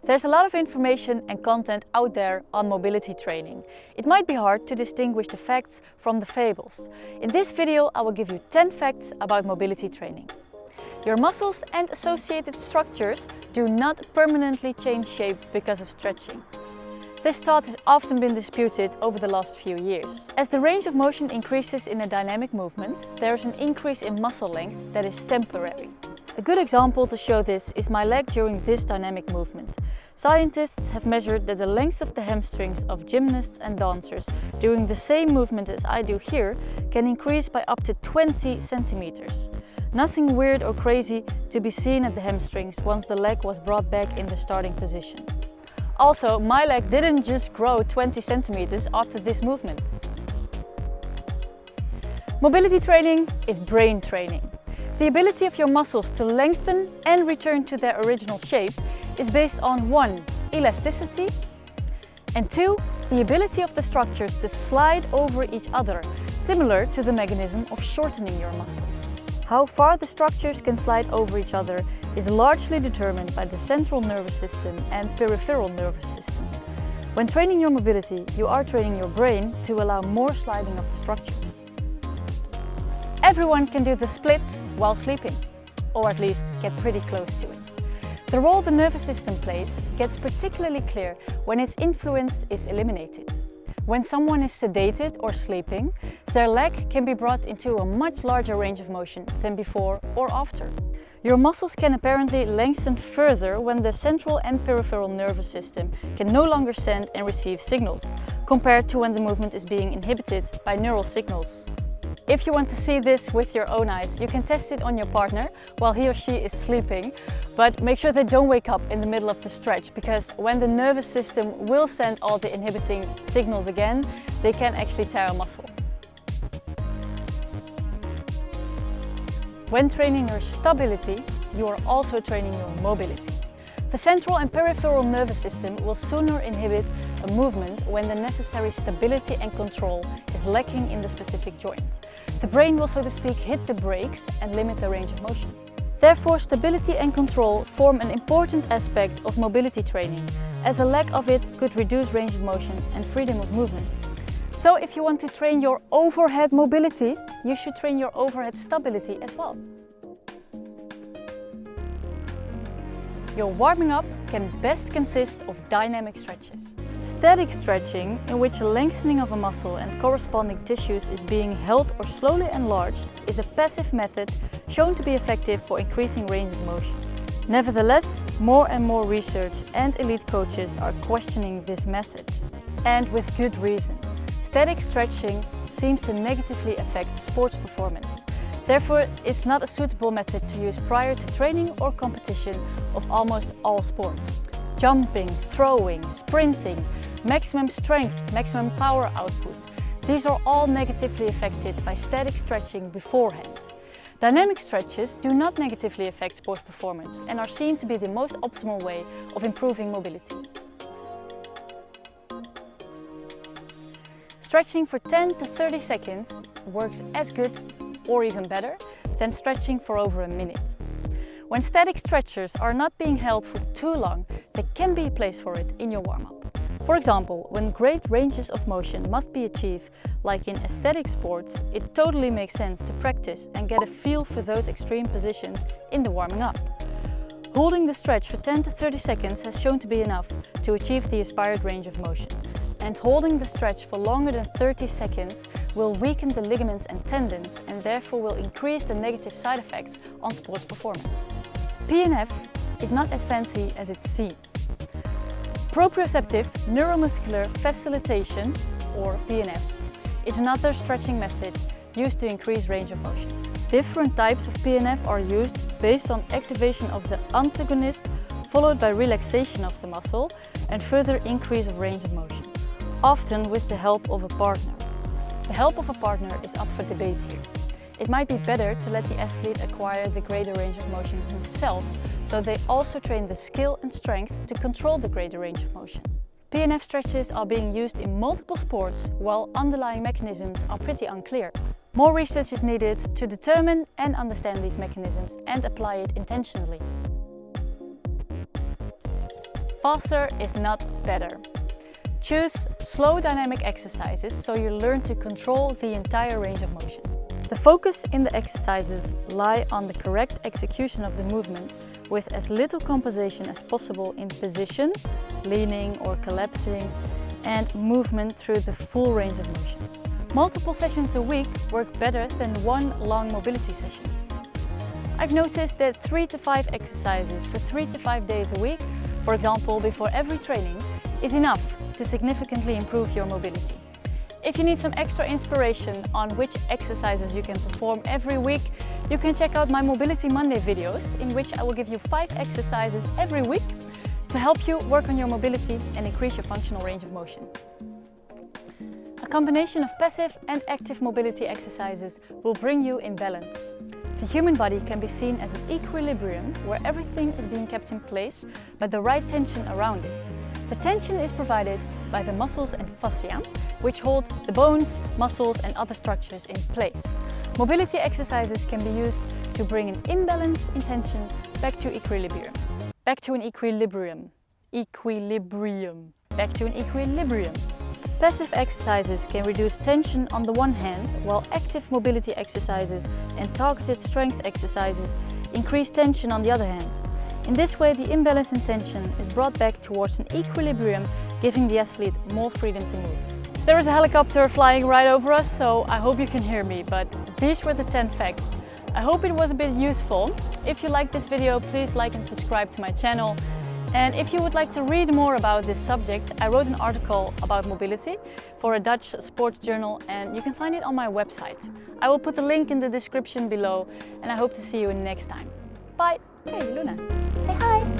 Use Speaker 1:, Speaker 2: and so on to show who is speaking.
Speaker 1: There's a lot of information and content out there on mobility training. It might be hard to distinguish the facts from the fables. In this video, I will give you 10 facts about mobility training. Your muscles and associated structures do not permanently change shape because of stretching. This thought has often been disputed over the last few years. As the range of motion increases in a dynamic movement, there is an increase in muscle length that is temporary. A good example to show this is my leg during this dynamic movement. Scientists have measured that the length of the hamstrings of gymnasts and dancers during the same movement as I do here can increase by up to 20 centimeters. Nothing weird or crazy to be seen at the hamstrings once the leg was brought back in the starting position. Also, my leg didn't just grow 20 centimeters after this movement. Mobility training is brain training. The ability of your muscles to lengthen and return to their original shape is based on 1. Elasticity, and 2. The ability of the structures to slide over each other, similar to the mechanism of shortening your muscles. How far the structures can slide over each other is largely determined by the central nervous system and peripheral nervous system. When training your mobility, you are training your brain to allow more sliding of the structures. Everyone can do the splits while sleeping, or at least get pretty close to it. The role the nervous system plays gets particularly clear when its influence is eliminated. When someone is sedated or sleeping, their leg can be brought into a much larger range of motion than before or after. Your muscles can apparently lengthen further when the central and peripheral nervous system can no longer send and receive signals, compared to when the movement is being inhibited by neural signals. If you want to see this with your own eyes, you can test it on your partner while he or she is sleeping, but make sure they don't wake up in the middle of the stretch, because when the nervous system will send all the inhibiting signals again, they can actually tear a muscle. When training your stability, you are also training your mobility. The central and peripheral nervous system will sooner inhibit a movement when the necessary stability and control is lacking in the specific joint. The brain will, so to speak, hit the brakes and limit the range of motion. Therefore, stability and control form an important aspect of mobility training, as a lack of it could reduce range of motion and freedom of movement. So if you want to train your overhead mobility, you should train your overhead stability as well. Your warming up can best consist of dynamic stretches. Static stretching, in which a lengthening of a muscle and corresponding tissues is being held or slowly enlarged, is a passive method shown to be effective for increasing range of motion. Nevertheless, more and more research and elite coaches are questioning this method, and with good reason. Static stretching seems to negatively affect sports performance. Therefore, it's not a suitable method to use prior to training or competition of almost all sports. Jumping, throwing, sprinting, maximum strength, maximum power output. These are all negatively affected by static stretching beforehand. Dynamic stretches do not negatively affect sports performance and are seen to be the most optimal way of improving mobility. Stretching for 10 to 30 seconds works as good or even better than stretching for over a minute. When static stretchers are not being held for too long, there can be a place for it in your warm-up. For example, when great ranges of motion must be achieved, like in aesthetic sports, it totally makes sense to practice and get a feel for those extreme positions in the warming up. Holding the stretch for 10 to 30 seconds has shown to be enough to achieve the aspired range of motion. And holding the stretch for longer than 30 seconds will weaken the ligaments and tendons and therefore will increase the negative side effects on sports performance. PNF is not as fancy as it seems. Proprioceptive neuromuscular facilitation, or PNF, is another stretching method used to increase range of motion. Different types of PNF are used based on activation of the antagonist followed by relaxation of the muscle and further increase of range of motion, often with the help of a partner. The help of a partner is up for debate here. It might be better to let the athlete acquire the greater range of motion themselves, so they also train the skill and strength to control the greater range of motion. PNF stretches are being used in multiple sports, while underlying mechanisms are pretty unclear. More research is needed to determine and understand these mechanisms and apply it intentionally. Faster is not better. Choose slow dynamic exercises so you learn to control the entire range of motion. The focus in the exercises lie on the correct execution of the movement with as little compensation as possible in position, leaning or collapsing, and movement through the full range of motion. Multiple sessions a week work better than one long mobility session. I've noticed that 3 to 5 exercises for 3 to 5 days a week, for example before every training, is enough to significantly improve your mobility. If you need some extra inspiration on which exercises you can perform every week, you can check out my Mobility Monday videos, in which I will give you 5 exercises every week to help you work on your mobility and increase your functional range of motion. A combination of passive and active mobility exercises will bring you in balance. The human body can be seen as an equilibrium where everything is being kept in place by the right tension around it. The tension is provided by the muscles and fascia, which hold the bones, muscles and other structures in place. Mobility exercises can be used to bring an imbalance in tension back to equilibrium. Back to an equilibrium. Back to an equilibrium. Passive exercises can reduce tension on the one hand, while active mobility exercises and targeted strength exercises increase tension on the other hand. In this way, the imbalance in tension is brought back towards an equilibrium, giving the athlete more freedom to move. There is a helicopter flying right over us, so I hope you can hear me, but these were the 10 facts. I hope it was a bit useful. If you liked this video, please like and subscribe to my channel. And if you would like to read more about this subject, I wrote an article about mobility for a Dutch sports journal, and you can find it on my website. I will put the link in the description below, and I hope to see you next time. Bye! Hey Luna, say hi!